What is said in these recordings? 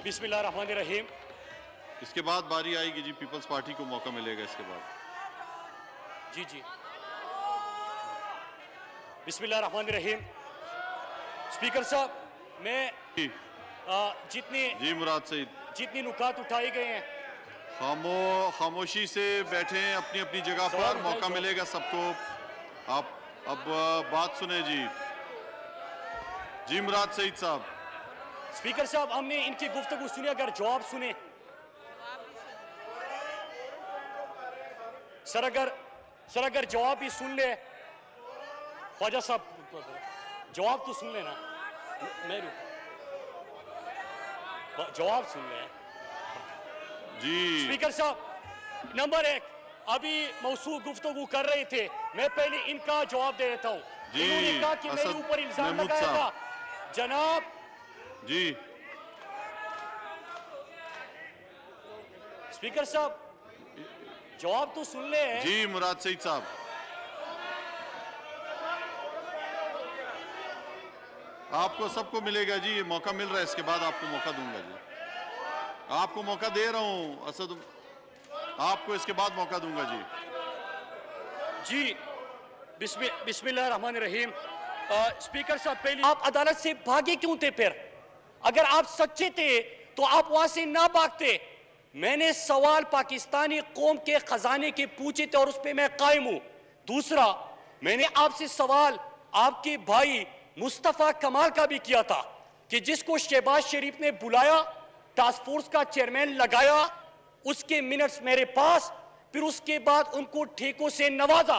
बिस्मिल्लाहिर्रहमानिर्रहीम। इसके बाद बारी आएगी जी, पीपल्स पार्टी को मौका मिलेगा इसके बाद। जी जी, बिस्मिल्लाहिर्रहमानिर्रहीम। स्पीकर साहब, मैं जी मुराद सईद, जितनी नुकात उठाए गए हैं, खामोशी से बैठे अपनी अपनी जगह पर, मौका मिलेगा सबको। आप अब बात सुने जी। जी मुराद सईद साहब। स्पीकर साहब, हमने इनकी गुफ्तगू सुनी, अगर जवाब सुने सर, अगर जवाब भी सुन ले। ख्वाजा साहब, जवाब तो सुन लेना। जवाब सुन ले जी। स्पीकर साहब, नंबर एक, अभी मौसू गुफ्तगू कर रहे थे, मैं पहले इनका जवाब दे देता हूँ। इन्होंने कहा कि मेरे ऊपर इल्जाम लगाया था। जनाब जी, स्पीकर साहब, जवाब तो सुन ले। जी मुराद सईद साहब, आपको सबको मिलेगा जी, ये मौका मिल रहा है, इसके बाद आपको मौका दूंगा जी। आपको मौका दे रहा हूं असद, आपको इसके बाद मौका दूंगा जी। जी, बिस्मिल्लाहिर्रहमानिर्रहीम। स्पीकर साहब, पहले आप अदालत से भागे क्यों थे? फिर अगर आप सच्चे थे तो आप वहां से ना भागते। मैंने सवाल पाकिस्तानी कौम के खजाने के पूछे थे और उस पर मैं कायम हूं। दूसरा, मैंने आपसे सवाल आपके भाई मुस्तफा कमाल का भी किया था कि जिसको शहबाज शरीफ ने बुलाया, टास्क फोर्स का चेयरमैन लगाया, उसके मिनट्स मेरे पास, फिर उसके बाद उनको ठेकों से नवाजा,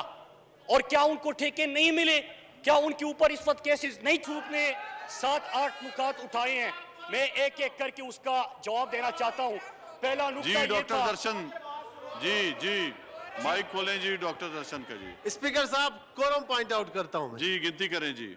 और क्या उनको ठेके नहीं मिले? क्या उनके ऊपर इस वक्त केसेस नहीं? चूप ने 7-8 नुकात उठाए हैं, मैं एक एक करके उसका जवाब देना चाहता हूं। पहला नुकता जी डॉक्टर दर्शन जी, जी माइक खोलें जी डॉक्टर दर्शन का जी। स्पीकर साहब, कोरम पॉइंट आउट करता हूं मैं। जी गिनती करें जी।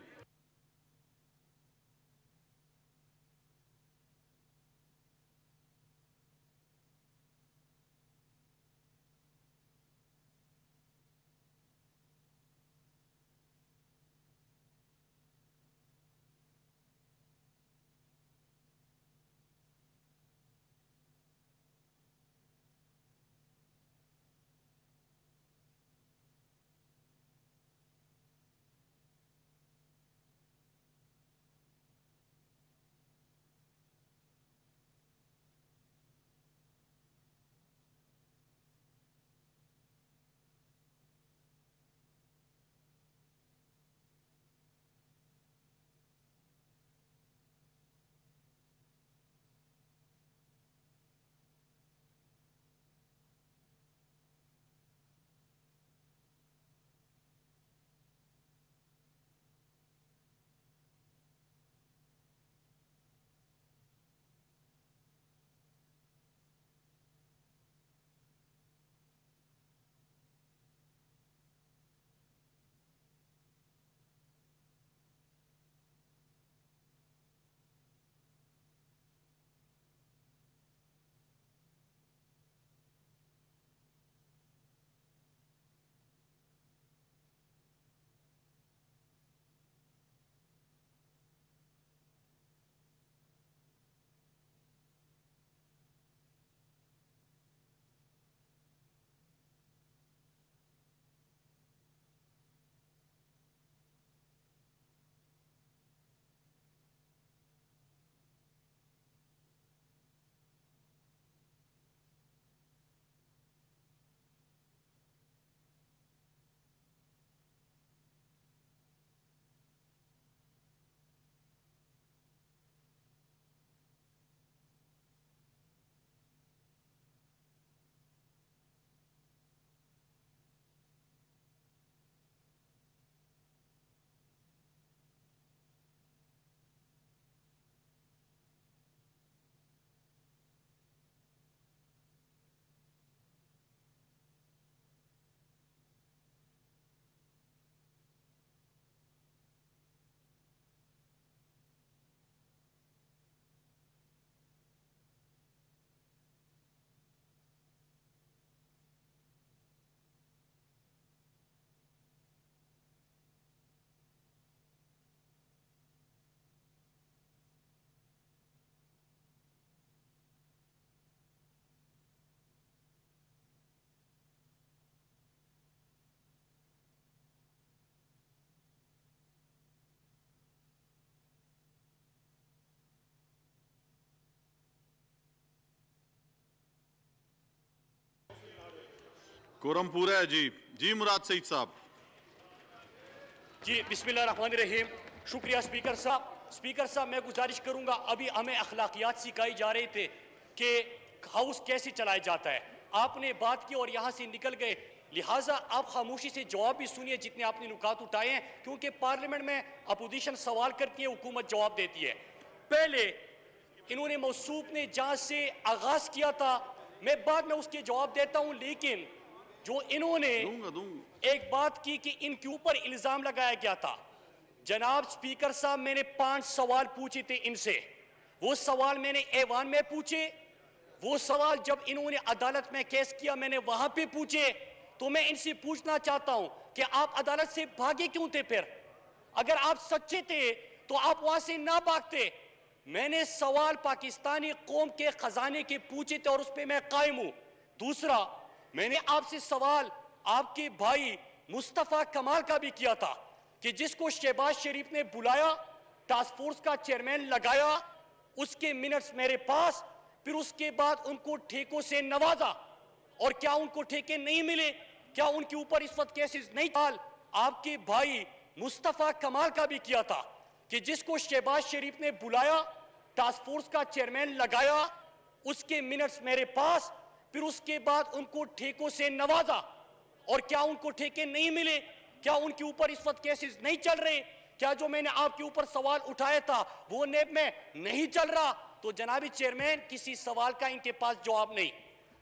कोरम पूरा है जी। जी मुराद सईद साहब। जी बिस्मिल्लाहिर्रहमानिर्रहीम। शुक्रिया स्पीकर साहब। स्पीकर साहब, मैं गुजारिश करूंगा, अभी हमें अखलाकियात सिखाई जा रहे थे कि हाउस कैसे चलाया जाता है, आपने बात की और यहाँ से निकल गए, लिहाजा आप खामोशी से जवाब भी सुनिए जितने आपने नुकात उठाए हैं, क्योंकि पार्लियामेंट में अपोजिशन सवाल करती है, हुकूमत जवाब देती है। पहले इन्होंने मौसूफ ने जहाँ से आगाज किया था, मैं बाद में उसके जवाब देता हूँ, लेकिन जो इन्होंने एक बात की कि इनके ऊपर इल्जाम लगाया गया था। जनाब स्पीकर साहब, मैंने 5 सवाल पूछे थे इनसे, वो सवाल मैंने ऐवान में पूछे, वो सवाल जब इन्होंने अदालत में केस किया मैंने वहां पे पूछे। तो मैं इनसे पूछना चाहता हूं कि आप अदालत से भागे क्यों थे? फिर अगर आप सच्चे थे तो आप वहां से ना भागते। मैंने सवाल पाकिस्तानी कौम के खजाने के पूछे थे और उस पर मैं कायम हूं। दूसरा, मैंने आपसे सवाल आपके भाई मुस्तफा कमाल का भी किया था कि जिसको शहबाज शरीफ ने बुलाया, टास्क फोर्स का चेयरमैन लगाया, उसके मिनट्स मेरे पास, फिर उसके बाद उनको ठेकों से नवाजा और क्या उनको ठेके नहीं मिले? क्या उनके ऊपर इस वक्त केसेस नहीं? आपके भाई मुस्तफा कमाल का भी किया था कि जिसको शहबाज शरीफ ने बुलाया, टास्क फोर्स का चेयरमैन लगाया, उसके मिनट्स मेरे पास, फिर उसके बाद उनको ठेकों से नवाजा और क्या उनको ठेके नहीं मिले? क्या उनके ऊपर इस वक्त केसेस नहीं चल रहे? क्या जो मैंने आपके ऊपर सवाल उठाया था वो नेब में नहीं चल रहा? तो जनाबी चेयरमैन, किसी सवाल का इनके पास जवाब नहीं।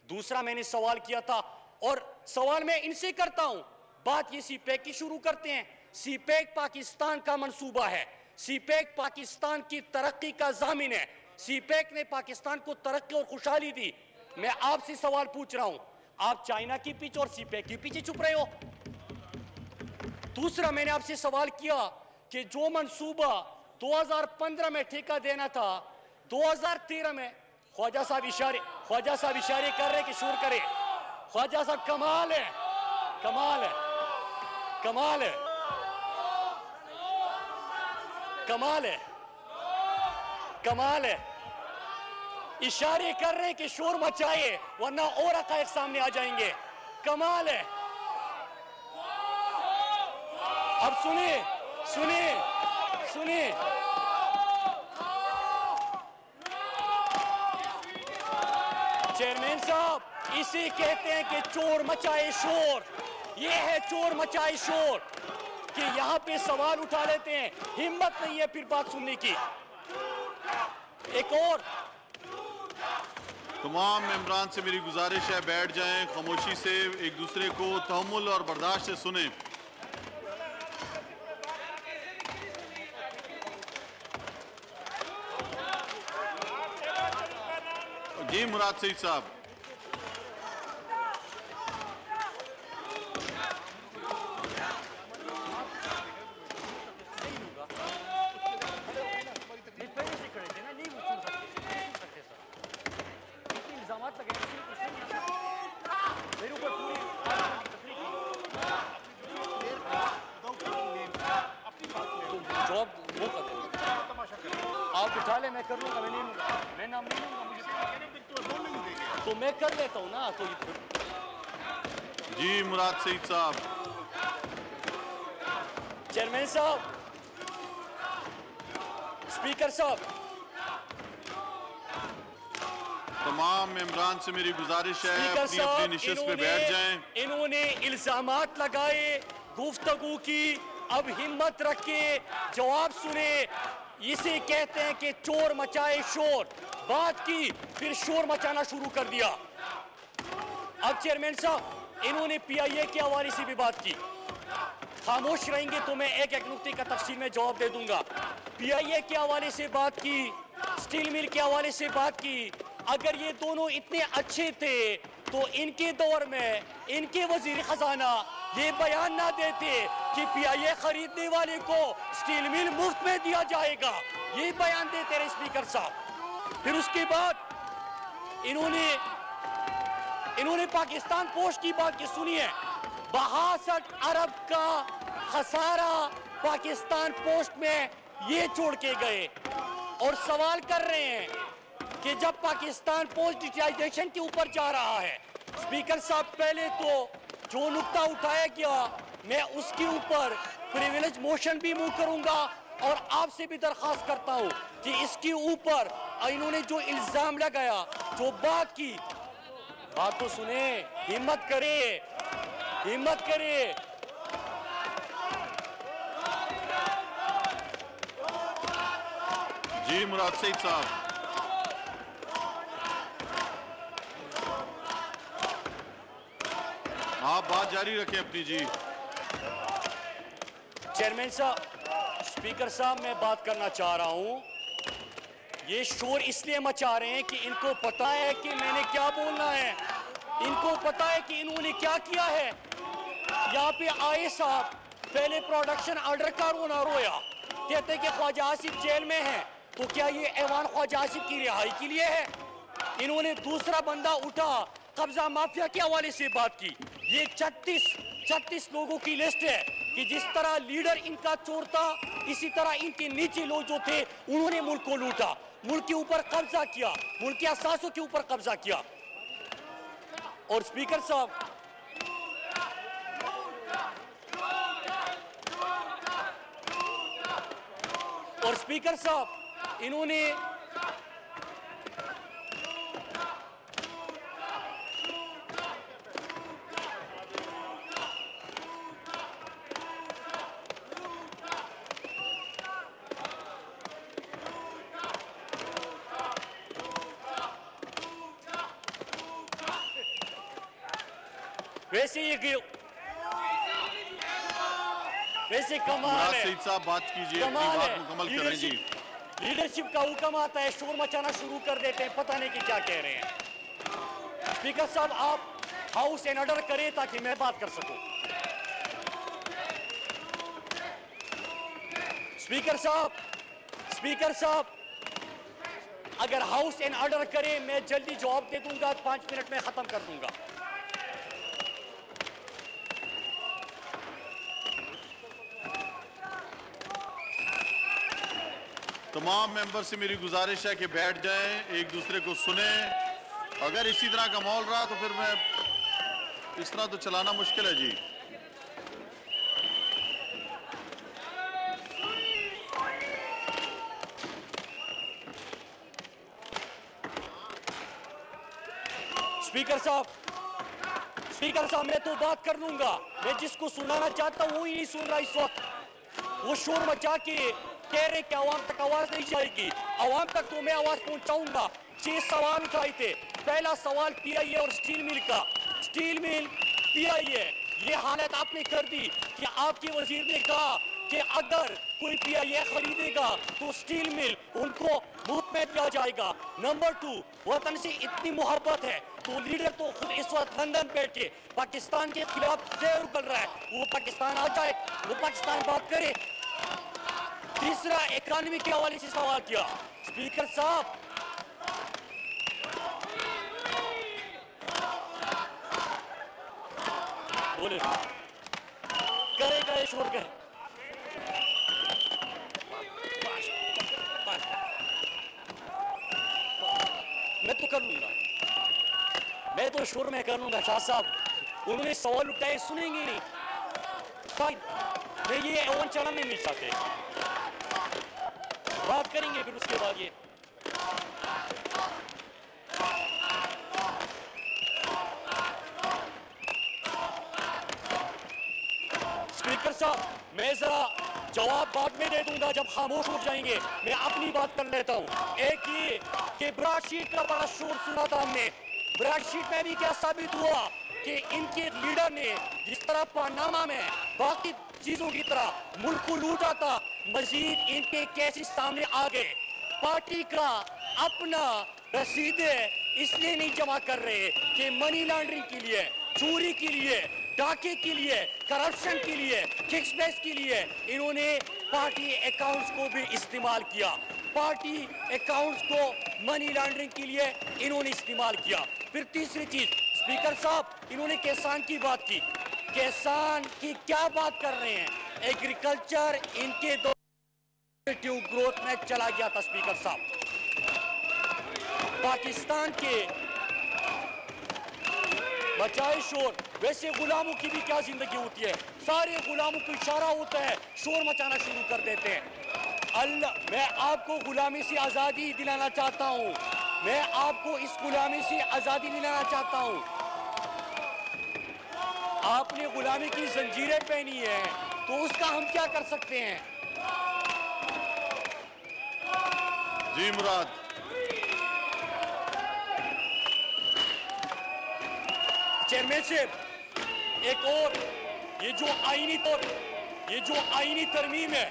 दूसरा, मैंने सवाल किया था और सवाल मैं इनसे करता हूं, बात ये सीपैक की शुरू करते हैं। सीपैक पाकिस्तान का मंसूबा है, सीपैक पाकिस्तान की तरक्की का जामिन है, सीपैक ने पाकिस्तान को तरक्की और खुशहाली दी। मैं आपसे सवाल पूछ रहा हूं, आप चाइना के पीछे और सीपैक के पीछे छुप रहे हो। दूसरा, मैंने आपसे सवाल किया कि जो मंसूबा 2015 में ठेका देना था, 2013 में ख्वाजा साहब इशारे कर रहे कि शोर करे। ख्वाजा साहब, कमाल है, कमाल है, कमाल है, कमाल है, कमाल है। इशारे कर रहे हैं कि शोर मचाए वरना और हक़ाइक़ सामने आ जाएंगे। कमाल है। अब सुनिए, सुनिए, सुनिए, चेयरमैन साहब, इसे कहते हैं कि चोर मचाए शोर। ये है चोर मचाए शोर कि यहाँ पे सवाल उठा लेते हैं, हिम्मत नहीं है फिर बात सुनने की। एक और, तमाम मेंबरान से मेरी गुजारिश है, बैठ जाएं, खामोशी से एक दूसरे को तहम्मुल और बर्दाश्त से सुनें। जी मुराद सईद साहब। आप उठा ले, मैं कर लूंगा, मैं नहीं लूंगा, मैं नाम नहीं लूंगा, मुझे तो मैं कर लेता हूँ ना। तो जी मुराद सईद साहब। चेयरमैन साहब, स्पीकर साहब, तमाम मेंबरान से मेरी गुजारिश है, अपनी अपनी निशिस्त पे बैठ जाएं। इन्होंने इल्जामात लगाए, गुफ्तगू की, अब हिम्मत रख के जवाब सुने। इसे कहते हैं कि चोर मचाए शोर। बात की, फिर शोर मचाना शुरू कर दिया। अब चेयरमैन साहब, इन्होंने पीआईए के हवाले से भी बात की। खामोश रहेंगे तो मैं एक एक नुक्ते का तफसील में जवाब दे दूंगा। पीआईए के हवाले से बात की, स्टील मिल के हवाले से बात की। अगर ये दोनों इतने अच्छे थे तो इनके दौर में इनके वजीर खजाना ये बयान ना देते कि पीआईए खरीदने वाले को स्टील मिल मुफ्त में दिया जाएगा, ये बयान देते रहे स्पीकर साहब। फिर उसके बाद इन्होंने पाकिस्तान पोस्ट की बात की, सुनिए। 62 अरब का खसारा पाकिस्तान पोस्ट में ये छोड़ के गए और सवाल कर रहे हैं कि जब पाकिस्तान पोस्ट डिजिटाइजेशन के ऊपर जा रहा है, स्पीकर साहब, पहले तो जो नुक्ता उठाया गया मैं उसके ऊपर प्रिविलेज मोशन भी मूव करूंगा और आपसे भी दरखास्त करता हूं कि इसके ऊपर इन्होंने जो इल्जाम लगाया, जो बात तो सुने, हिम्मत करे, हिम्मत करे। जी मुराद सईद साहब, आप बात जारी रखें अपनी। जी चेयरमैन साहब, स्पीकर साहब, मैं बात करना चाह रहा हूं। ये शोर इसलिए मचा रहे हैं कि इनको पता है कि मैंने क्या बोलना है, इनको पता है कि इन्होंने क्या किया है। यहाँ पे आए साहब, पहले प्रोडक्शन ऑर्डर का रोना रोया, कहते कि ख्वाजा आसिफ जेल में है, तो क्या ये ऐवान ख्वाजा आसिफ की रिहाई के लिए है? इन्होंने दूसरा बंदा उठा, कब्जा माफिया के हवाले से बात की। ये 36 लोगों की लिस्ट है कि जिस तरह लीडर इनका चोर था, इसी तरह इनके नीचे लोग जो थे उन्होंने मुल्क को लूटा, मुल्क के ऊपर कब्जा किया, मुल्क के असासों के ऊपर कब्जा किया। और स्पीकर साहब, इन्होंने वैसे कमाल है। सईद साहब बात कीजिए, अपनी बात मुकम्मल करें। जी लीडरशिप का हुक्म आता है, शोर मचाना शुरू कर देते हैं, पता नहीं कि क्या कह रहे हैं। स्पीकर साहब, आप हाउस एंड ऑर्डर करें ताकि मैं बात कर सकूं। स्पीकर साहब, अगर हाउस एंड ऑर्डर करें मैं जल्दी जवाब दे दूंगा, 5 मिनट में खत्म कर दूंगा। तमाम मेंबर से मेरी गुजारिश है कि बैठ जाएं, एक दूसरे को सुने। अगर इसी तरह का माहौल रहा तो फिर मैं इस तरह तो चलाना मुश्किल है। जी स्पीकर साहब, मैं तो बात कर लूंगा, मैं जिसको सुनाना चाहता हूं वो ही नहीं सुन रहा इस वक्त। वो शोर मचा के कह रहे कि आवाम तक आवाज नहीं जाएगी। आवाम तक तो मैं आवाज पहुंचाऊंगा। 6 सवाल उठाए थे। पहला सवाल पीआईए और स्टील मिल का। स्टील मिल, पीआईए, ये हालत आपने कर दी कि आपके वजीर ने कहा कि अगर कोई पीआईए खरीदेगा तो स्टील मिल उनको मुफ्त में दिया जाएगा। नंबर 2, वतन से इतनी मोहब्बत है तो लीडर तो खुद इस वक्त लंदन बैठे पाकिस्तान के खिलाफ जहर उगल रहा है, वो पाकिस्तान आ जाए, वो पाकिस्तान बात करे। तीसरा, इकोनॉमी के हवाले से सवाल किया। स्पीकर साहब, बोले करे शोर करे। मैं तो कर लूंगा, मैं तो शोर में कर लूंगा। शाह साहब, उन्होंने सवाल उठाए, सुनेंगे नहीं, मैं ये एवन चला नहीं मिल सकते, बात करेंगे फिर उसके बाद। ये स्पीकर साहब, मैं जरा जवाब बाद में दे दूंगा जब खामोश हो जाएंगे। मैं अपनी बात कर लेता हूं। एक ये कि ब्रॉडशीट का बड़ा शोर सुना था हमने। ब्रॉडशीट में भी क्या साबित हुआ कि इनके लीडर ने जिस तरह पनामा में बाकी चीजों की तरह मुल्क को लूटा था, मजीद इनके केसेस सामने आ गए। पार्टी का अपना रसीदें इसलिए नहीं जमा कर रहे कि मनी लॉन्ड्रिंग के लिए, चोरी के लिए, डाके के लिए, करप्शन के लिए, किक्सबैक्स के लिए इन्होंने पार्टी अकाउंट्स को भी इस्तेमाल किया। पार्टी अकाउंट्स को मनी लॉन्ड्रिंग के लिए इन्होंने इस्तेमाल किया। फिर तीसरी चीज, स्पीकर साहब, इन्होंने किसान की बात की। किसान की क्या बात कर रहे हैं? एग्रीकल्चर इनके दो ग्रोथ में चला गया था। स्पीकर साहब, पाकिस्तान के बचाए शोर वैसे गुलामों की भी क्या जिंदगी होती है, सारे गुलामों को इशारा होता है, शोर मचाना शुरू कर देते हैं। अल्लाह, मैं आपको गुलामी से आज़ादी दिलाना चाहता हूँ, मैं आपको इस गुलामी से आज़ादी दिलाना चाहता हूँ। आपने गुलामी की जंजीरें पहनी है तो उसका हम क्या कर सकते हैं? जी मुराद। चेयरमैन साहब, एक और ये जो आईनी तरमीम है,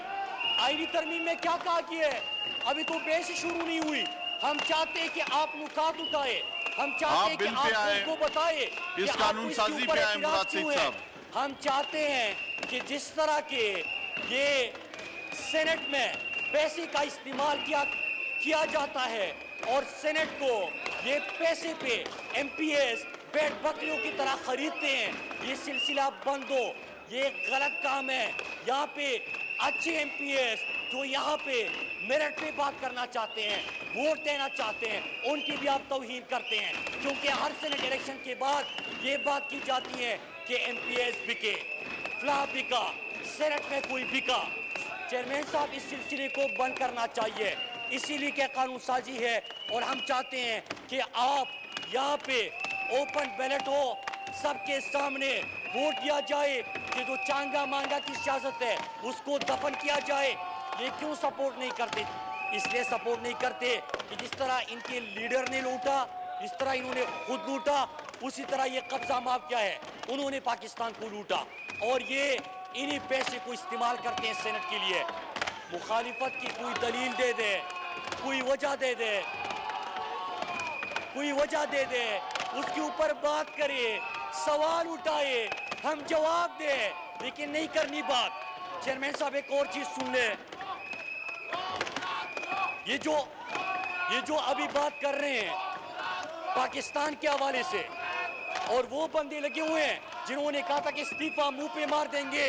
आईनी तरमीम में क्या कहा गया है? अभी तो बहस शुरू नहीं हुई। हम चाहते हैं कि आप नुकात उठाए, हम चाहते हैं कि आप उनको बताए इस कानून साजी पे आए मुराद सिंह साहब। हम चाहते हैं कि जिस तरह के ये सेनेट में पैसे का इस्तेमाल किया जाता है और सेनेट को ये पैसे पे एमपीएस पेट बकरियों की तरह खरीदते हैं, ये सिलसिला बंद हो। ये गलत काम है। यहाँ पे अच्छे एमपीएस जो यहाँ पे मेरिट पे बात करना चाहते हैं, वोट देना चाहते हैं, उनकी भी आप तौहीन करते हैं, क्योंकि हर सेनेट इलेक्शन के बाद ये बात की जाती है कि एमपीएस बिके, फ्ला बिका, सेनेट में कोई बिका। चेयरमैन साहब, इस सिलसिले को बंद करना चाहिए, इसीलिए क्या कानून साजी है। और हम चाहते हैं कि आप यहाँ पे ओपन बैलेट हो, सबके सामने वोट दिया जाए कि जो चांगा मांगा की सियासत है उसको दफन किया जाए। ये क्यों सपोर्ट नहीं करते? इसलिए सपोर्ट नहीं करते कि जिस तरह इनके लीडर ने लूटा, जिस तरह इन्होंने खुद लूटा, उसी तरह ये कब्जा माफिया है, उन्होंने पाकिस्तान को लूटा और ये इन्हीं पैसे को इस्तेमाल करते हैं सेनेट के लिए। मुखालिफत की कोई दलील दे दे, कोई वजह दे दे, उसके ऊपर बात करे, सवाल उठाए, हम जवाब दे, लेकिन नहीं करनी बात। चेयरमैन साहब, एक और चीज सुन ले, ये जो अभी बात कर रहे हैं पाकिस्तान के हवाले से, और वो बंदे लगे हुए हैं जिन्होंने कहा था कि इस्तीफा मुंह पे मार देंगे,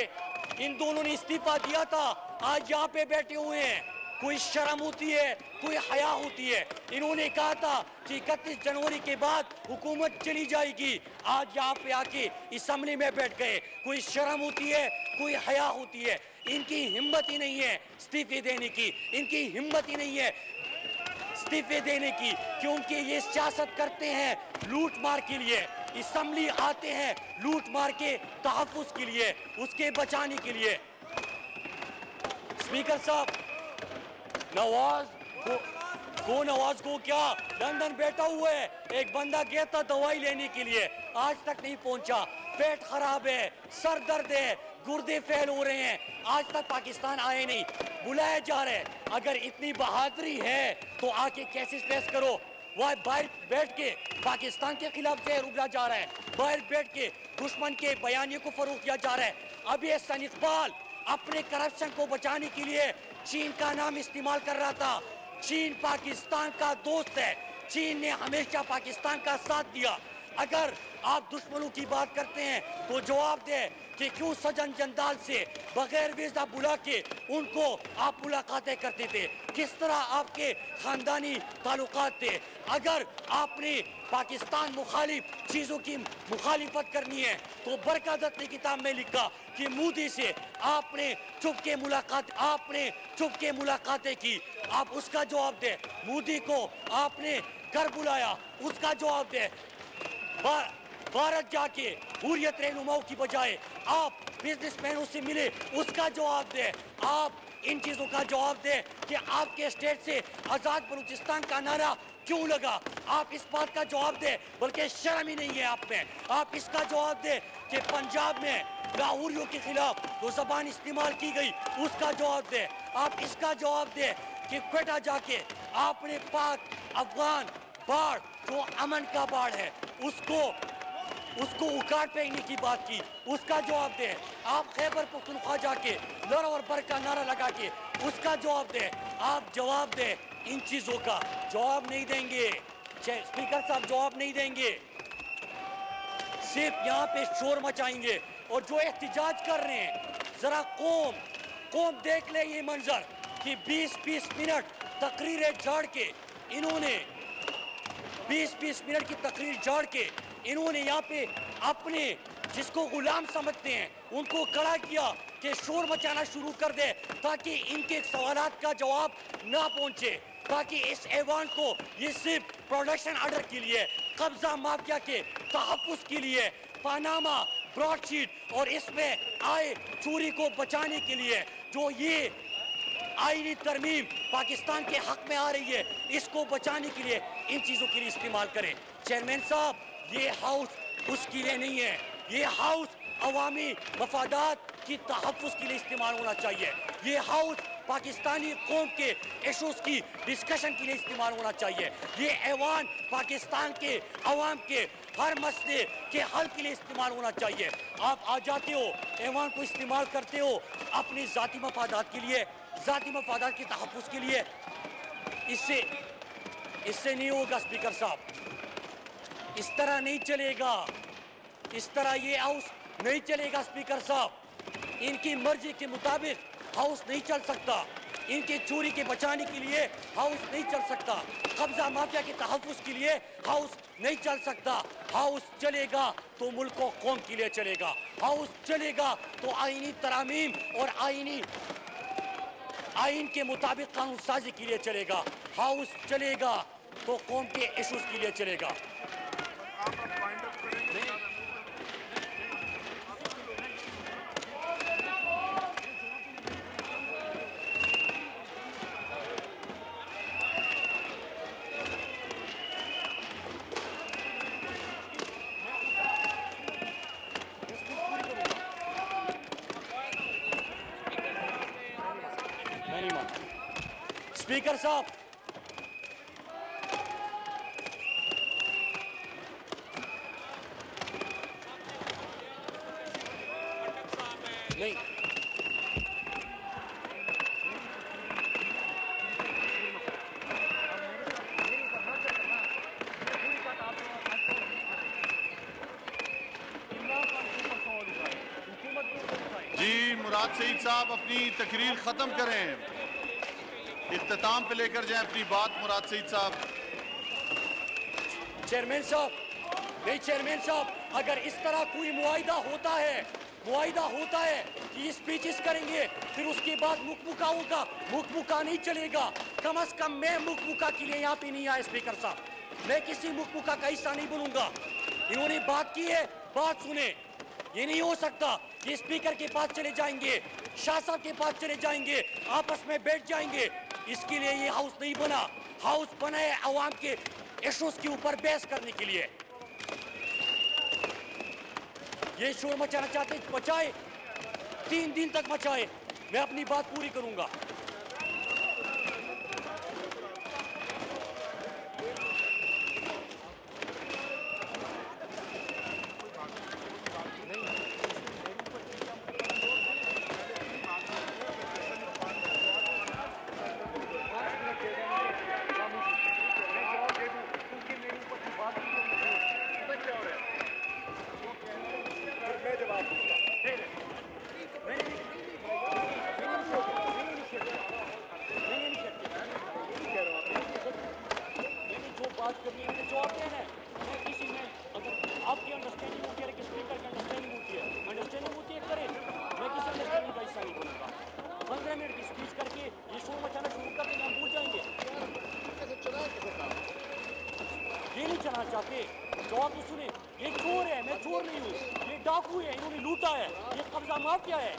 इन दोनों ने इस्तीफा दिया था, आज यहाँ पे बैठे हुए हैं। कोई शर्म होती है, कोई हया होती है? इन्होंने कहा था कि 31 जनवरी के बाद हुकूमत चली जाएगी, आज यहाँ पे आके असेंबली में बैठ गए। कोई शर्म होती है, कोई हया होती है? इनकी हिम्मत ही नहीं है इस्तीफे देने की, इनकी हिम्मत ही नहीं है इस्तीफे देने की, क्योंकि ये सियासत करते हैं लूट मार के लिए। असेंबली आते हैं लूट मार के तहफ़्फ़ुज़ के लिए, उसके बचाने के लिए। स्पीकर साहब, नवाज को क्या लंदन बैठा हुआ है? एक बंदा गया था दवाई लेने के लिए, आज तक नहीं पहुंचा। पेट खराब है, सर दर्द है, गुर्दे फेल हो रहे हैं, आज तक पाकिस्तान आए नहीं, बुलाया जा रहा है। अगर इतनी बहादुरी है तो आके कैसे फेस करो। वह बाहर बैठ के पाकिस्तान के खिलाफ जहर उगला जा रहा है, बाहर बैठ के दुश्मन के बयानियों को फरोग किया जा रहा है। अब ये हसन इकबाल अपने करप्शन को बचाने के लिए चीन का नाम इस्तेमाल कर रहा था। चीन पाकिस्तान का दोस्त है, चीन ने हमेशा पाकिस्तान का साथ दिया। अगर आप दुश्मनों की बात करते हैं तो जवाब दे कि क्यों सजन जंदाल से बगैर वीजा बुला के उनको आप मुलाकातें करते थे, किस तरह आपके खानदानी ताल्लुकात थे। अगर आपने पाकिस्तान मुखालिफ चीज़ों की मुखालिफत करनी है तो बरकत ने किताब में लिखा कि मोदी से आपने चुपके मुलाकातें की, आप उसका जवाब दे। मोदी को आपने घर बुलाया, उसका जवाब दे। भारत जाके हुर्रियत रहनुमाओं की बजाय आप बिजनेसमैनों से मिले, उसका जवाब दे। आप इन चीज़ों का जवाब दे कि आपके स्टेट से आज़ाद बलूचिस्तान का नारा क्यों लगा, आप इस बात का जवाब दे। बल्कि शर्म ही नहीं है आप में। आप इसका जवाब दे कि पंजाब में लाहौरियों के खिलाफ जो ज़बान इस्तेमाल की गई, उसका जवाब दे। आप इसका जवाब दे कि क्वेटा जाके आपने पाक अफगान बाढ़ जो अमन का बाढ़ है उसको उखाड़ फेंकने की बात की, उसका जवाब दे। आप खैबर पख्तूनख्वा जाके लड़ और बर का नारा लगा के, उसका जवाब दे। आप जवाब दे, इन चीज़ों का जवाब नहीं देंगे। स्पीकर साहब जवाब नहीं देंगे, सिर्फ यहाँ पे शोर मचाएंगे। और जो एहतिजाज कर रहे हैं, जरा कौम देख ले ये मंजर कि 20-20 मिनट तकरीरें झाड़ के इन्होंने 20-20 मिनट की तकरीर झाड़ के इन्होंने यहाँ पे अपने जिसको गुलाम समझते हैं उनको खड़ा किया कि शोर मचाना शुरू कर दे ताकि इनके सवालात का जवाब ना पहुंचे, ताकि इस ऐवान को ये सिर्फ प्रोडक्शन ऑर्डर के लिए, कब्जा माफिया के तहफ्फुज़ के लिए, पानामा ब्रॉडशीट और इसमें आए चोरी को बचाने के लिए जो ये आईनी तरमीम पाकिस्तान के हक में आ रही है, इसको बचाने के लिए इन चीज़ों के लिए इस्तेमाल करें। चेयरमैन साहब, ये हाउस उसके लिए नहीं है, ये हाउस अवामी मफादात की तहफ्फुज़ के लिए इस्तेमाल होना चाहिए। ये हाउस पाकिस्तानी कौम के इशूज़ की डिस्कशन के लिए इस्तेमाल होना चाहिए। ये ऐवान पाकिस्तान के अवाम के हर मसले के हल के लिए इस्तेमाल होना चाहिए। आप आ जाते हो, ऐवान को इस्तेमाल करते हो अपनी ज़ाती मफादात के लिए, ज़ाती मफादात के तहफ्फुज़ के लिए। इससे नहीं होगा स्पीकर साहब, इस तरह नहीं चलेगा, इस तरह ये हाउस नहीं चलेगा स्पीकर साहब। इनकी मर्जी के मुताबिक हाउस नहीं चल सकता, इनके चोरी के बचाने के लिए हाउस नहीं चल सकता, कब्जा माफिया के तहफ्फुज़ के लिए हाउस नहीं चल सकता। हाउस चलेगा तो मुल्क और कौम के लिए चलेगा, हाउस चलेगा तो आईनी तरामीम और आइन के मुताबिक कानून साजी के लिए चलेगा, हाउस चलेगा तो कौम के इशूज़ के लिए चलेगा। स्पीकर साहब, नहीं, जी मुराद सईद साहब अपनी तकरीर ख़त्म करें, इख्तिताम पे लेकर जाएं अपनी बात मुराद सईद साहब। चेयरमैन साहब, नहीं चेयरमैन साहब, अगर इस तरह कोई मुआहिदा होता है कि स्पीचेस करेंगे फिर उसके बाद मुकमुका होगा, मुकमुका नहीं चलेगा। कम से कम मैं मुकमुका के लिए यहाँ पे नहीं आया स्पीकर साहब, मैं किसी मुकमुका का हिस्सा नहीं बनूंगा। इन्होंने बात की है, बात सुने। ये नहीं हो सकता ये स्पीकर के पास चले जाएंगे, शाह साहब के पास चले जाएंगे, आपस में बैठ जाएंगे। इसके लिए ये हाउस नहीं बना, हाउस बना है अवाम के इशूज़ के ऊपर बहस करने के लिए। ये शोर मचाना चाहते मचाए, 3 दिन तक मचाए, मैं अपनी बात पूरी करूंगा। बात करनी है, मुझे जवाब देना है। मैं किसी में अगर आपकी अंडरस्टैंडिंग होती है कि स्पीकर की अंडरस्टैंडिंग होती है करें, मैं किसी अंडरस्टैंडिंग का हिस्सा नहीं बनूंगा। 15 मिनट की स्पीच करके ये शोर मचाना शुरू कर देंगे, हम भूल जाएंगे। ये नहीं चलाना चाहते, जवाब तो सुने। ये चोर है, मैं चोर नहीं हूँ, ये डाकू है, इन्होंने लूटा है, ये कब्जा माफिया है।